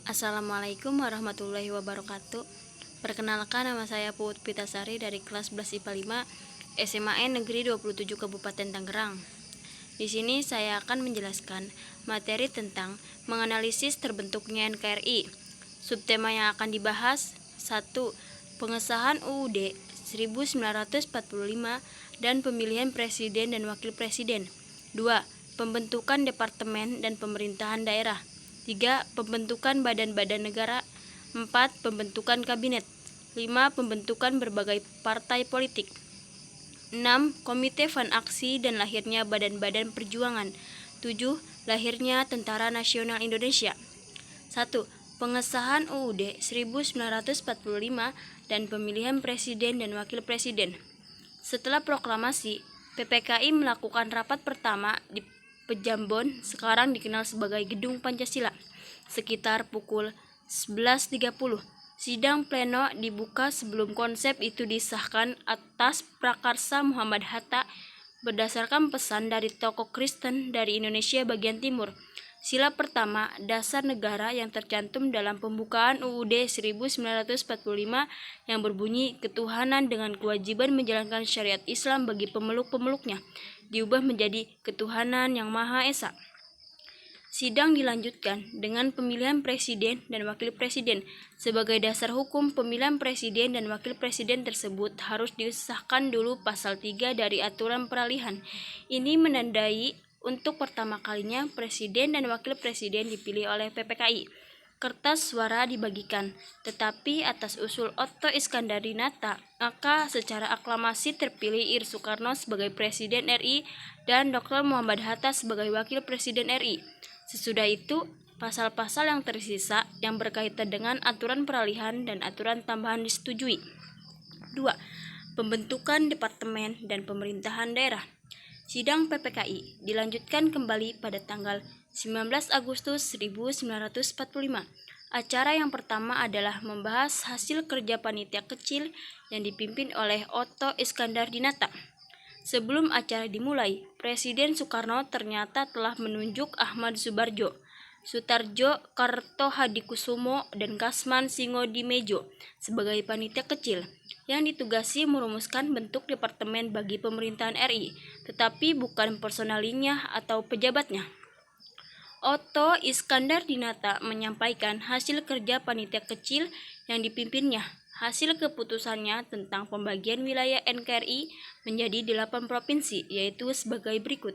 Assalamualaikum warahmatullahi wabarakatuh. Perkenalkan, nama saya Puut Pitasari dari kelas 11 IPA 5 SMAN Negeri 27 Kabupaten Tangerang. Di sini saya akan menjelaskan materi tentang menganalisis terbentuknya NKRI. Subtema yang akan dibahas: 1. Pengesahan UUD 1945 dan pemilihan presiden dan wakil presiden. 2. Pembentukan departemen dan pemerintahan daerah. 3. Pembentukan badan-badan negara. 4. Pembentukan kabinet. 5. Pembentukan berbagai partai politik. 6. Komite Van Aksi dan lahirnya badan-badan perjuangan. 7. Lahirnya Tentara Nasional Indonesia. 1. Pengesahan UUD 1945 dan pemilihan presiden dan wakil presiden. Setelah proklamasi, PPKI melakukan rapat pertama di Pejambon, sekarang dikenal sebagai Gedung Pancasila, sekitar pukul 11.30. Sidang pleno dibuka sebelum konsep itu disahkan atas prakarsa Muhammad Hatta berdasarkan pesan dari tokoh Kristen dari Indonesia bagian timur. Sila pertama, dasar negara yang tercantum dalam pembukaan UUD 1945 yang berbunyi ketuhanan dengan kewajiban menjalankan syariat Islam bagi pemeluk-pemeluknya, diubah menjadi ketuhanan yang Maha Esa. Sidang dilanjutkan dengan pemilihan presiden dan wakil presiden. Sebagai dasar hukum, pemilihan presiden dan wakil presiden tersebut harus disahkan dulu pasal 3 dari aturan peralihan. Ini menandai untuk pertama kalinya presiden dan wakil presiden dipilih oleh PPKI. Kertas suara dibagikan, tetapi atas usul Otto Iskandar-Dinata, maka secara aklamasi terpilih Ir Soekarno sebagai Presiden RI dan Dr. Muhammad Hatta sebagai Wakil Presiden RI. Sesudah itu, pasal-pasal yang tersisa yang berkaitan dengan aturan peralihan dan aturan tambahan disetujui. 2. Pembentukan departemen dan pemerintahan daerah. Sidang PPKI dilanjutkan kembali pada tanggal 19 Agustus 1945. Acara yang pertama adalah membahas hasil kerja panitia kecil yang dipimpin oleh Otto Iskandar-Dinata. Sebelum acara dimulai, Presiden Soekarno ternyata telah menunjuk Ahmad Subarjo, Sutarjo Kartohadikusumo, dan Kasman Singodimedjo sebagai panitia kecil yang ditugasi merumuskan bentuk departemen bagi pemerintahan RI, tetapi bukan personalinya atau pejabatnya. Otto Iskandar-Dinata menyampaikan hasil kerja panitia kecil yang dipimpinnya. Hasil keputusannya tentang pembagian wilayah NKRI menjadi 8 provinsi, yaitu sebagai berikut: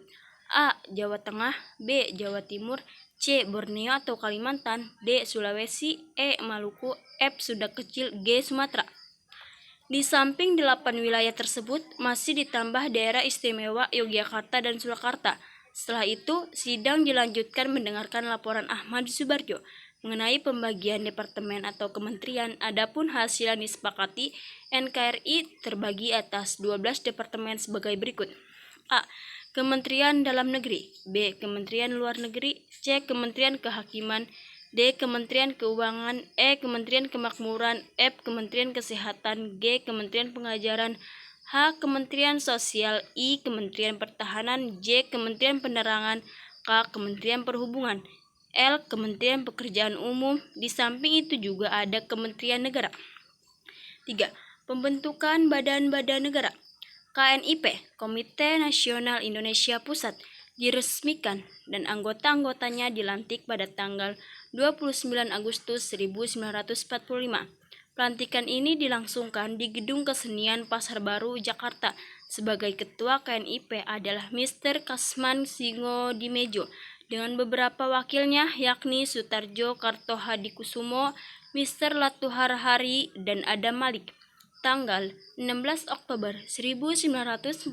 A. Jawa Tengah, B. Jawa Timur, C. Borneo atau Kalimantan, D. Sulawesi, E. Maluku, F. Sunda Kecil, G. Sumatera. Di samping 8 wilayah tersebut, masih ditambah daerah istimewa Yogyakarta dan Surakarta. Setelah itu, sidang dilanjutkan mendengarkan laporan Ahmad Subarjo mengenai pembagian departemen atau kementerian. Adapun hasil yang disepakati, NKRI terbagi atas 12 departemen sebagai berikut: A. Kementerian Dalam Negeri, B. Kementerian Luar Negeri, C. Kementerian Kehakiman, D. Kementerian Keuangan, E. Kementerian Kemakmuran, F. Kementerian Kesehatan, G. Kementerian Pengajaran, H. Kementerian Sosial, I. Kementerian Pertahanan, J. Kementerian Penerangan, K. Kementerian Perhubungan, L. Kementerian Pekerjaan Umum. Di samping itu juga ada Kementerian Negara. 3. Pembentukan badan-badan negara. KNIP, Komite Nasional Indonesia Pusat, diresmikan dan anggota-anggotanya dilantik pada tanggal 29 Agustus 1945. Pelantikan ini dilangsungkan di Gedung Kesenian Pasar Baru, Jakarta. Sebagai ketua KNIP adalah Mr. Kasman Singodimedjo dengan beberapa wakilnya, yakni Sutarjo Kartohadikusumo, Mr. Latuhar Hari, dan Adam Malik. Tanggal 16 Oktober 1945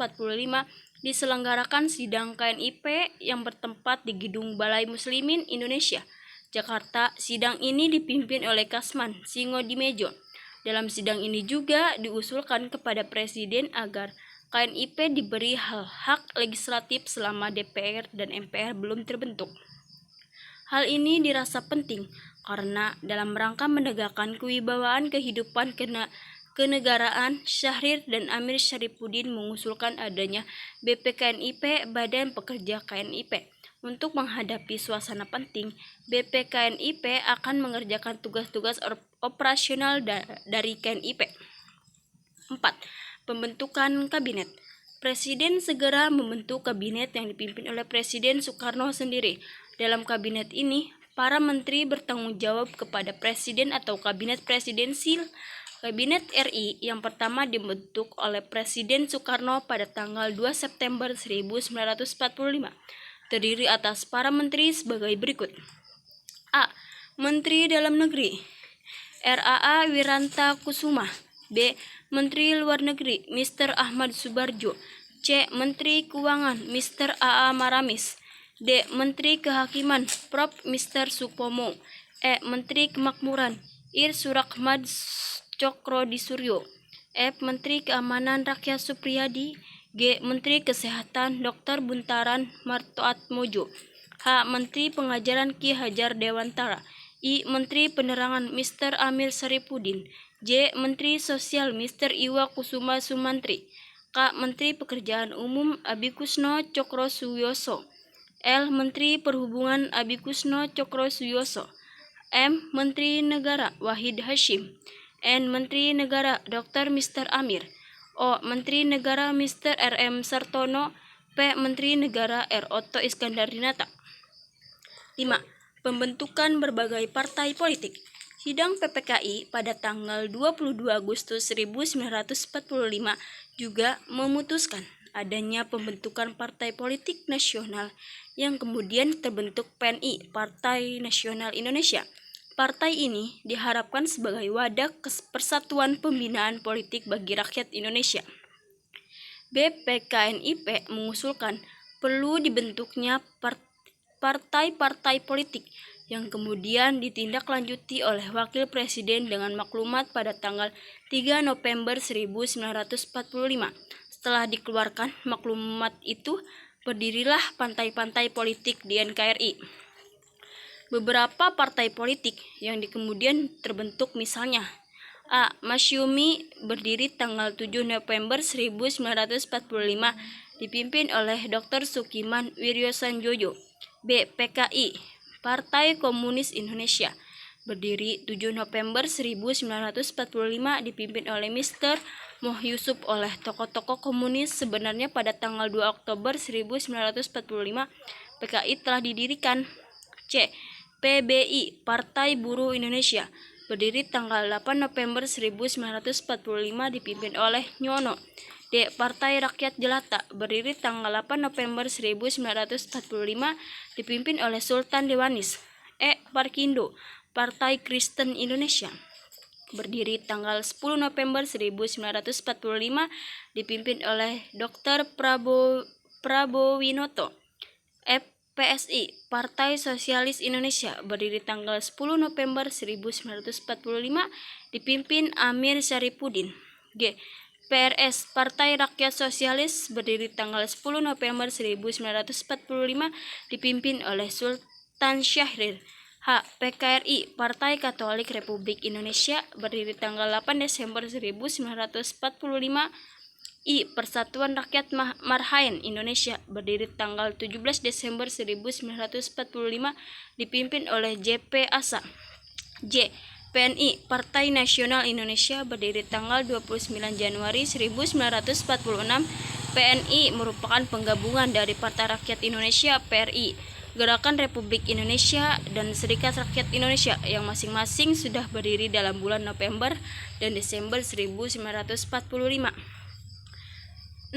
diselenggarakan sidang KNIP yang bertempat di Gedung Balai Muslimin Indonesia, Jakarta. Sidang ini dipimpin oleh Kasman Singodimedjo. Dalam sidang ini juga diusulkan kepada Presiden agar KNIP diberi hak legislatif selama DPR dan MPR belum terbentuk. Hal ini dirasa penting karena dalam rangka menegakkan kewibawaan kehidupan kenegaraan, Syahrir dan Amir Syarifuddin mengusulkan adanya BPKNIP, Badan Pekerja KNIP. Untuk menghadapi suasana penting, BPKNIP akan mengerjakan tugas-tugas operasional dari KNIP. 4. Pembentukan Kabinet. Presiden segera membentuk kabinet yang dipimpin oleh Presiden Soekarno sendiri. Dalam kabinet ini, para menteri bertanggung jawab kepada Presiden atau Kabinet Presidensil. Kabinet RI yang pertama dibentuk oleh Presiden Soekarno pada tanggal 2 September 1945. Terdiri atas para menteri sebagai berikut. A. Menteri Dalam Negeri RAA Wiranta Kusuma. B. Menteri Luar Negeri Mr. Ahmad Subarjo. C. Menteri Keuangan Mr. AA Maramis. D. Menteri Kehakiman Prof. Mr. Supomo. E. Menteri Kemakmuran Ir Surakmad Cokrodisurio. F. Menteri Keamanan Rakyat Supriyadi. G. Menteri Kesehatan Dr. Buntaran Martoatmojo. H. Menteri Pengajaran Ki Hajar Dewantara. I. Menteri Penerangan Mr. Amir Saripudin. J. Menteri Sosial Mr. Iwa Kusuma Sumantri. K. Menteri Pekerjaan Umum Abikusno Cokro Suyoso. L. Menteri Perhubungan Abikusno Cokro Suyoso. M. Menteri Negara Wahid Hashim. N. Menteri Negara Dr. Mr. Amir. O. Menteri Negara Mr. RM Sartono. P. Menteri Negara R. Otto Iskandar-Dinata. 5. Pembentukan berbagai partai politik. Sidang PPKI pada tanggal 22 Agustus 1945 juga memutuskan adanya pembentukan Partai Politik Nasional yang kemudian terbentuk PNI, Partai Nasional Indonesia. Partai ini diharapkan sebagai wadah persatuan pembinaan politik bagi rakyat Indonesia. BPKNIP mengusulkan perlu dibentuknya partai-partai politik yang kemudian ditindaklanjuti oleh Wakil Presiden dengan maklumat pada tanggal 3 November 1945. Setelah dikeluarkan maklumat itu, berdirilah partai-partai politik di NKRI. Beberapa partai politik yang kemudian terbentuk misalnya A. Masyumi berdiri tanggal 7 November 1945 dipimpin oleh Dr. Sukiman Wiryosanjoyo. B. PKI Partai Komunis Indonesia berdiri 7 November 1945 dipimpin oleh Mr. Moh Yusuf. Oleh tokoh-tokoh komunis sebenarnya pada tanggal 2 Oktober 1945 PKI telah didirikan. C. PBI Partai Buruh Indonesia berdiri tanggal 8 November 1945 dipimpin oleh Nyono. D. Partai Rakyat Jelata berdiri tanggal 8 November 1945 dipimpin oleh Sultan Dewanis. E. Parkindo Partai Kristen Indonesia berdiri tanggal 10 November 1945 dipimpin oleh Dr. Prabowinoto. F. PSI Partai Sosialis Indonesia berdiri tanggal 10 November 1945 dipimpin Amir Syaripudin. G. PRS Partai Rakyat Sosialis berdiri tanggal 10 November 1945 dipimpin oleh Sultan Syahrir. H. PKRI Partai Katolik Republik Indonesia berdiri tanggal 8 Desember 1945. I. Persatuan Rakyat Marhaen Indonesia berdiri tanggal 17 Desember 1945 dipimpin oleh JP Asa. J. PNI Partai Nasional Indonesia berdiri tanggal 29 Januari 1946. PNI merupakan penggabungan dari Partai Rakyat Indonesia PRI, Gerakan Republik Indonesia, dan Serikat Rakyat Indonesia yang masing-masing sudah berdiri dalam bulan November dan Desember 1945. 6.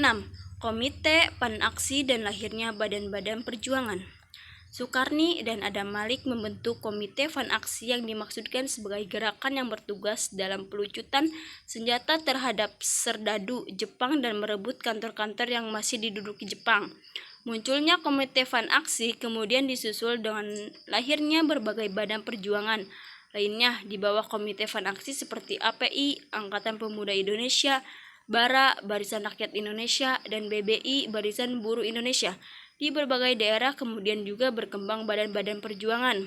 Komite Panaksi dan lahirnya badan-badan perjuangan. Sukarni dan Adam Malik membentuk Komite Panaksi yang dimaksudkan sebagai gerakan yang bertugas dalam pelucutan senjata terhadap serdadu Jepang dan merebut kantor-kantor yang masih diduduki Jepang. Munculnya Komite Panaksi kemudian disusul dengan lahirnya berbagai badan perjuangan lainnya di bawah Komite Panaksi seperti API, Angkatan Pemuda Indonesia, BARA, Barisan Rakyat Indonesia, dan BBI, Barisan Buruh Indonesia. Di berbagai daerah kemudian juga berkembang badan-badan perjuangan.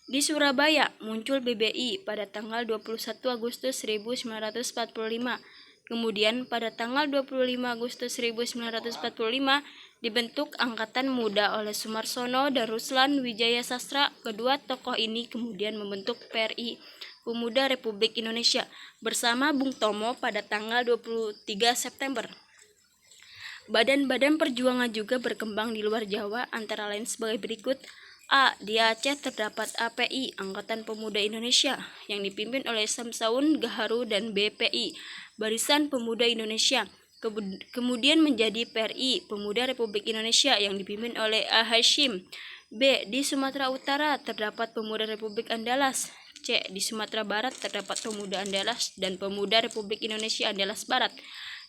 Di Surabaya muncul BBI pada tanggal 21 Agustus 1945. Kemudian pada tanggal 25 Agustus 1945 dibentuk Angkatan Muda oleh Sumarsono dan Ruslan Wijaya Sastra. Kedua tokoh ini kemudian membentuk PRI, Pemuda Republik Indonesia, bersama Bung Tomo pada tanggal 23 September. Badan-badan perjuangan juga berkembang di luar Jawa, antara lain sebagai berikut. A. Di Aceh terdapat API, Angkatan Pemuda Indonesia, yang dipimpin oleh Samsaun Gaharu dan BPI, Barisan Pemuda Indonesia. Kemudian menjadi PRI, Pemuda Republik Indonesia, yang dipimpin oleh A. Hashim. B. Di Sumatera Utara terdapat Pemuda Republik Andalas. C. Di Sumatera Barat terdapat Pemuda Andalas dan Pemuda Republik Indonesia Andalas Barat.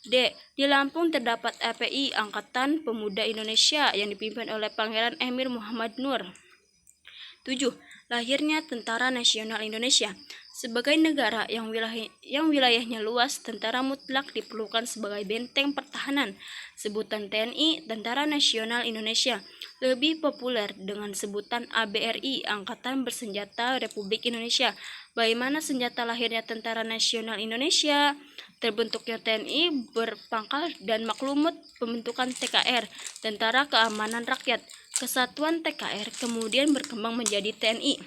D. Di Lampung terdapat API, Angkatan Pemuda Indonesia, yang dipimpin oleh Pangeran Emir Muhammad Nur. 7. Lahirnya Tentara Nasional Indonesia. Sebagai negara yang wilayahnya luas, tentara mutlak diperlukan sebagai benteng pertahanan. Sebutan TNI, Tentara Nasional Indonesia, lebih populer dengan sebutan ABRI, Angkatan Bersenjata Republik Indonesia. Bagaimana senjata lahirnya Tentara Nasional Indonesia? Terbentuknya TNI berpangkal dan maklumut pembentukan TKR, Tentara Keamanan Rakyat. Kesatuan TKR kemudian berkembang menjadi TNI.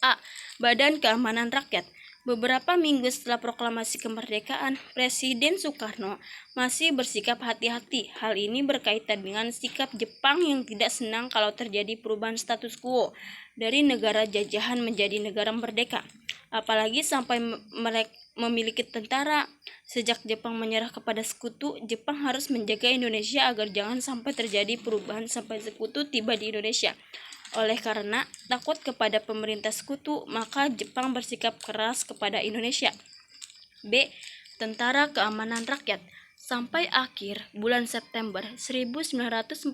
A. Badan Keamanan Rakyat. Beberapa minggu setelah proklamasi kemerdekaan, Presiden Soekarno masih bersikap hati-hati. Hal ini berkaitan dengan sikap Jepang yang tidak senang kalau terjadi perubahan status quo dari negara jajahan menjadi negara merdeka. Apalagi sampai memiliki tentara. Sejak Jepang menyerah kepada sekutu, Jepang harus menjaga Indonesia agar jangan sampai terjadi perubahan sampai sekutu tiba di Indonesia. Oleh karena takut kepada pemerintah sekutu, maka Jepang bersikap keras kepada Indonesia. B. Tentara Keamanan Rakyat. Sampai akhir bulan September 1945,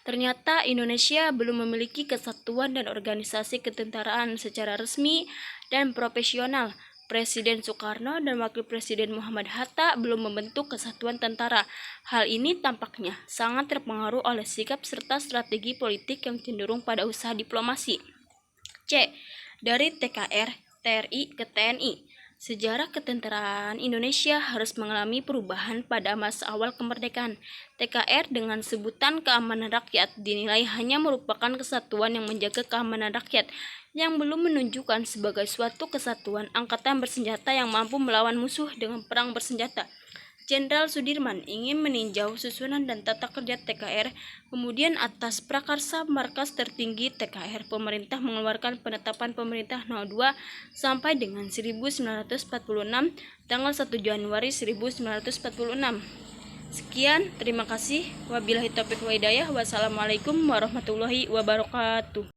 ternyata Indonesia belum memiliki kesatuan dan organisasi ketentaraan secara resmi dan profesional. Presiden Soekarno dan Wakil Presiden Muhammad Hatta belum membentuk kesatuan tentara. Hal ini tampaknya sangat terpengaruh oleh sikap serta strategi politik yang cenderung pada usaha diplomasi. C. Dari TKR, TRI ke TNI. Sejarah ketenteraan Indonesia harus mengalami perubahan pada masa awal kemerdekaan. TKR dengan sebutan Keamanan Rakyat dinilai hanya merupakan kesatuan yang menjaga keamanan rakyat, yang belum menunjukkan sebagai suatu kesatuan angkatan bersenjata yang mampu melawan musuh dengan perang bersenjata. Jenderal Sudirman ingin meninjau susunan dan tata kerja TKR, kemudian atas prakarsa markas tertinggi TKR, pemerintah mengeluarkan penetapan Pemerintah 02 sampai dengan 1946, tanggal 1 Januari 1946. Sekian, terima kasih. Wabillahi taufiq wa hidayah. Wassalamualaikum warahmatullahi wabarakatuh.